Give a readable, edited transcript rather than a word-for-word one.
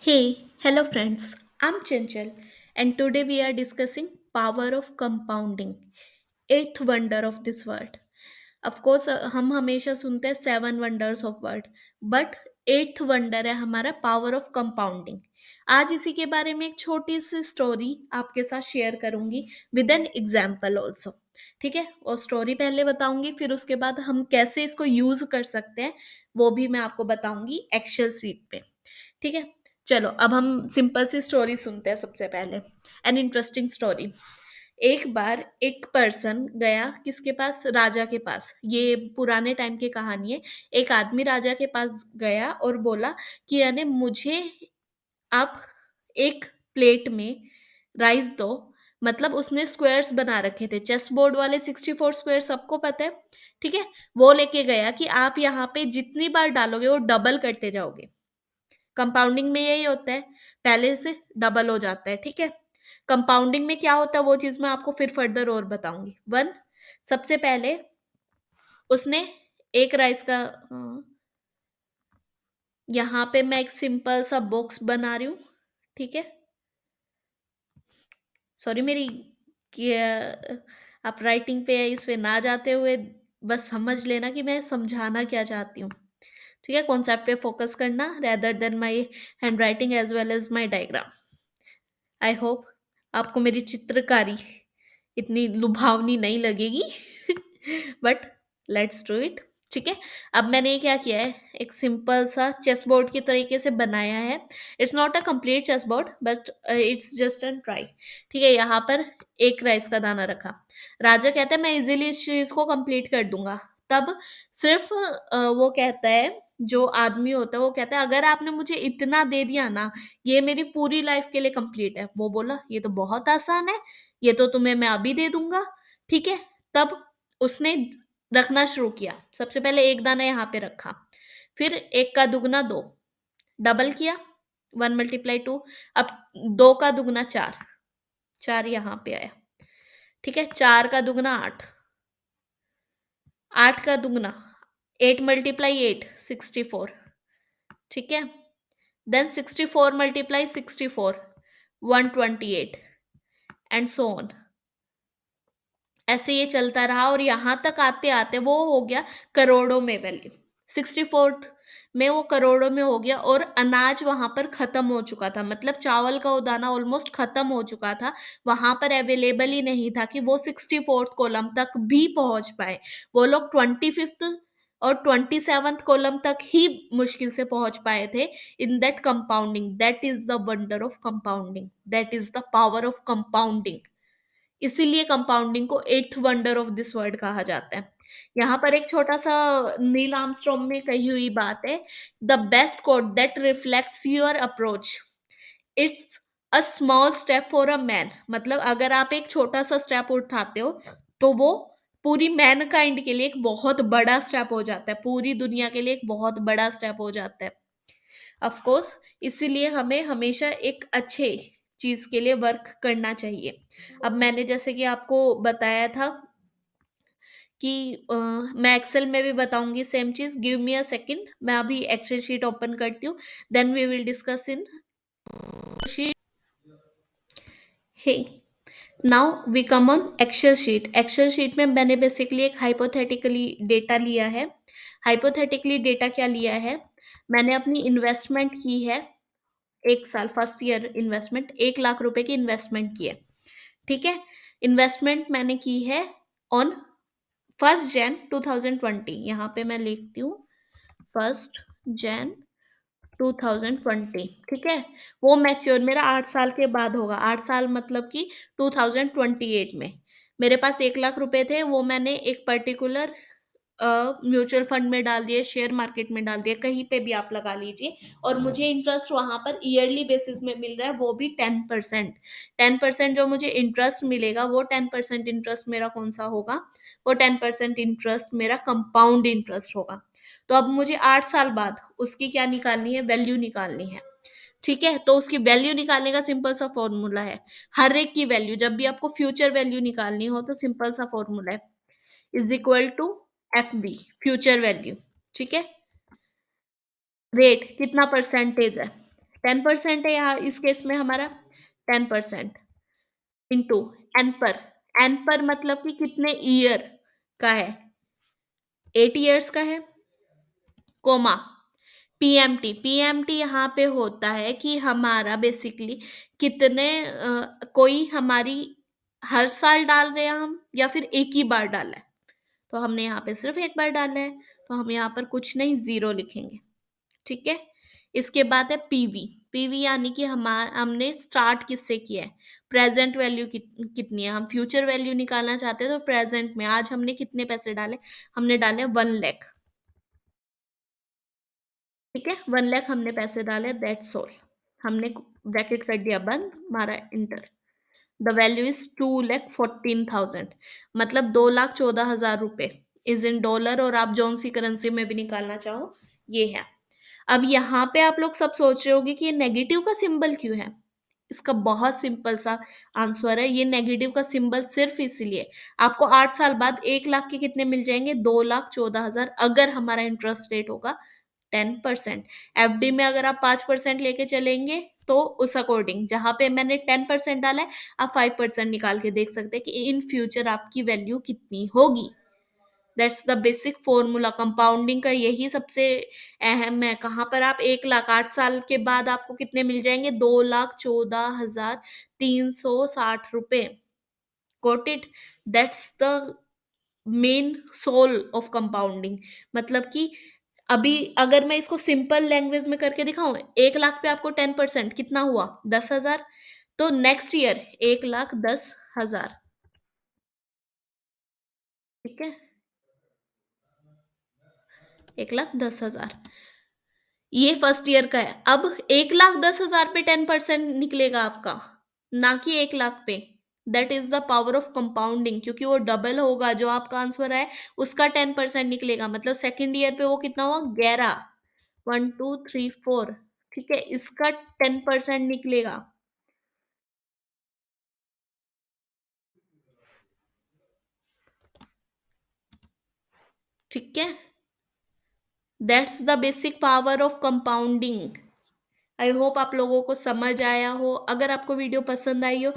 Hey, hello friends. I'm Chanchal and today we are discussing power of compounding, eighth wonder of this world. Of course हम हमेशा सुनते हैं seven wonders of world but eighth wonder है हमारा power of compounding. आज इसी के बारे में एक छोटी सी स्टोरी आपके साथ शेयर करूंगी विद एन एग्जाम्पल ऑल्सो। ठीक है, और स्टोरी पहले बताऊंगी, फिर उसके बाद हम कैसे इसको यूज कर सकते हैं वो भी मैं आपको बताऊंगी एक्सेल सीट पे। ठीक है, चलो अब हम सिंपल सी स्टोरी सुनते हैं। सबसे पहले एन इंटरेस्टिंग स्टोरी। एक बार एक पर्सन गया किसके पास, राजा के पास। ये पुराने टाइम की कहानी है। एक आदमी राजा के पास गया और बोला कि यानी मुझे आप एक प्लेट में राइस दो। मतलब उसने स्क्वायर्स बना रखे थे, चेस बोर्ड वाले 64 स्क्वायर सबको पता है। ठीक है, वो लेके गया कि आप यहाँ पे जितनी बार डालोगे वो डबल करते जाओगे। कंपाउंडिंग में यही होता है, पहले से डबल हो जाता है। ठीक है, कंपाउंडिंग में क्या होता है वो चीज मैं आपको फिर फर्दर और बताऊंगी। वन, सबसे पहले उसने एक राइस का यहाँ पे मैं एक सिंपल सा बॉक्स बना रही हूँ। ठीक है, सॉरी मेरी आप राइटिंग पे या इस पे ना जाते हुए बस समझ लेना कि मैं समझाना क्या चाहती हूँ। ठीक है, कॉन्सेप्ट पे फोकस करना rather than my handwriting as well as my diagram. I hope आपको मेरी चित्रकारी इतनी लुभावनी नहीं लगेगी बट लेट्स डू इट। ठीक है, अब मैंने ये क्या किया है, एक सिंपल सा चेस बोर्ड की तरीके से बनाया है। It's not a complete chessboard but it's just an try. ठीक है, यहाँ पर एक राइस का दाना रखा। राजा कहता है मैं इजीली इस चीज को कंप्लीट कर दूंगा। तब सिर्फ वो कहता है, जो आदमी होता है वो कहता है अगर आपने मुझे इतना दे दिया ना, ये मेरी पूरी लाइफ के लिए कंप्लीट है। वो बोला ये तो बहुत आसान है, ये तो तुम्हें मैं अभी दे दूंगा। ठीक है, तब उसने रखना शुरू किया। सबसे पहले एक दाना यहाँ पे रखा, फिर एक का दुगना दो, डबल किया, वन मल्टीप्लाई टू। अब दो का दुगना चार, चार यहाँ पे आया। ठीक है, चार का दुगना आठ, आठ का दुगना एट मल्टीप्लाई एट 64। ठीक है, then 64 multiply 64 128 and so on. ऐसे ये चलता रहा और यहां तक आते आते वो हो गया करोड़ों में वैल्यू। 64th में वो करोड़ों में हो गया और अनाज वहां पर खत्म हो चुका था। मतलब चावल का उदाना ऑलमोस्ट खत्म हो चुका था, वहां पर अवेलेबल ही नहीं था कि वो 64th कॉलम तक भी पहुंच पाए। वो लोग 25th और 27th कॉलम तक ही मुश्किल से पहुंच पाए थे। In that compounding, that is the wonder of compounding, that is the power of compounding. इसीलिए कंपाउंडिंग को eighth wonder of this world कहा जाता है। यहाँ पर एक छोटा सा नील आर्मस्ट्रॉन्ग में कही हुई बात है, the best coat that reflects your approach, it's a small step for a man. मतलब अगर आप एक छोटा सा स्टेप उठाते हो तो वो पूरी मैन काइंड के लिए एक बहुत बड़ा स्टेप हो जाता है, पूरी दुनिया के लिए एक बहुत बड़ा स्टेप हो जाता है। ऑफ कोर्स इसीलिए हमें हमेशा एक अच्छे चीज के लिए वर्क करना चाहिए। अब मैंने जैसे कि आपको बताया था कि मैं एक्सेल में भी बताऊंगी सेम चीज। गिव मी अ सेकंड, मैं अभी एक्सेल शीट ओपन करती हूँ, then we will discuss in sheet. Hey, now we come on Excel sheet. Excel sheet में मैंने बेसिकली एक हाइपोथेटिकली डेटा लिया है। हाइपोथेटिकली डेटा क्या लिया है, मैंने अपनी इन्वेस्टमेंट की है। एक साल फर्स्ट ईयर इन्वेस्टमेंट, 1 लाख रुपए की इन्वेस्टमेंट की है। ठीक है, इन्वेस्टमेंट मैंने की है ऑन 1 Jan 2020। यहाँ पे मैं लिखती हूँ 1 Jan 2020। ठीक है, वो मैच्योर मेरा 8 साल के बाद होगा। 8 साल मतलब कि 2028 में। मेरे पास 1 लाख रुपए थे, वो मैंने एक पर्टिकुलर म्यूचुअल फंड में डाल दिए, शेयर मार्केट में डाल दिए, कहीं पे भी आप लगा लीजिए। और मुझे इंटरेस्ट वहां पर ईयरली बेसिस में मिल रहा है, वो भी 10%। 10% जो मुझे इंटरेस्ट मिलेगा, वो 10% इंटरेस्ट मेरा कौन सा होगा, वो 10% इंटरेस्ट मेरा कंपाउंड इंटरेस्ट होगा। तो अब मुझे 8 साल बाद उसकी क्या निकालनी है, वैल्यू निकालनी है। ठीक है, तो उसकी वैल्यू निकालने का सिंपल सा फॉर्मूला है। हर एक की वैल्यू जब भी आपको फ्यूचर वैल्यू निकालनी हो तो सिंपल सा फॉर्मूला है, is equal to F B, future value. ठीक है, रेट कितना परसेंटेज है, 10% है यहाँ इस केस में हमारा, 10% इंटू एन पर, एन पर मतलब कि कितने ईयर का है, 8 ईयर्स का है, कोमा पीएमटी, पीएमटी यहाँ पे होता है कि हमारा बेसिकली कितने कोई हमारी हर साल डाल रहे हैं हम या फिर एक ही बार डाला है, तो हमने यहाँ पे सिर्फ एक बार डाला है, तो हम यहाँ पर कुछ नहीं जीरो लिखेंगे। ठीक है। इसके बाद है पीवी, पीवी यानी कि हमने स्टार्ट किससे किया है, प्रेजेंट वैल्यू कितनी है, हम फ्यूचर वैल्यू निकालना चाहते हैं, तो प्रेजेंट में आज हमने कितने पैसे डाले, हमने डाले 1 लाख। ठीक है, 1 लाख हमने पैसे डाले, दैट्स ऑल। हमने ब्रैकेट कर दिया बंद, मारा इंटर। द वैल्यू इज 2,14,000, मतलब 2,14,000 रुपए इज इन डॉलर, और आप जौन सी करेंसी में भी निकालना चाहो ये है। अब यहाँ पे आप लोग सब सोच रहे होगे कि ये नेगेटिव का सिंबल क्यों है। इसका बहुत सिंपल सा आंसर है, ये नेगेटिव का सिंबल सिर्फ इसलिए, आपको 8 साल बाद 1 लाख के कितने मिल जाएंगे, 2,14,000, अगर हमारा इंटरेस्ट रेट होगा 10%। एफडी में अगर आप 5% लेके चलेंगे तो उस अकॉर्डिंग, जहां पे मैंने 10% डाला है, आप 5% निकाल के देख सकते हैं कि इन फ्यूचर आपकी वैल्यू कितनी होगी। That's the basic formula, compounding का यही सबसे अहम है। कहाँ पर आप 1 लाख 8 साल के बाद आपको कितने मिल जाएंगे, 2,14,360 रुपए। Got it, that's the main soul of compounding. मतलब कि अभी अगर मैं इसको सिंपल लैंग्वेज में करके दिखाऊं, 1 लाख पे आपको 10% कितना हुआ, 10,000, तो नेक्स्ट ईयर 1,10,000। ठीक है, 1,10,000, ये फर्स्ट ईयर का है। अब 1,10,000 पे 10% निकलेगा आपका, ना कि 1 लाख पे। That is the power of compounding, क्योंकि वो डबल होगा, जो आपका आंसर है उसका 10% निकलेगा, मतलब सेकेंड ईयर पे वो कितना हुआ, 11, 1 2 3 4। ठीक है, इसका 10% निकलेगा। ठीक है, that's the basic power of compounding. I hope आप लोगों को समझ आया हो। अगर आपको वीडियो पसंद आई हो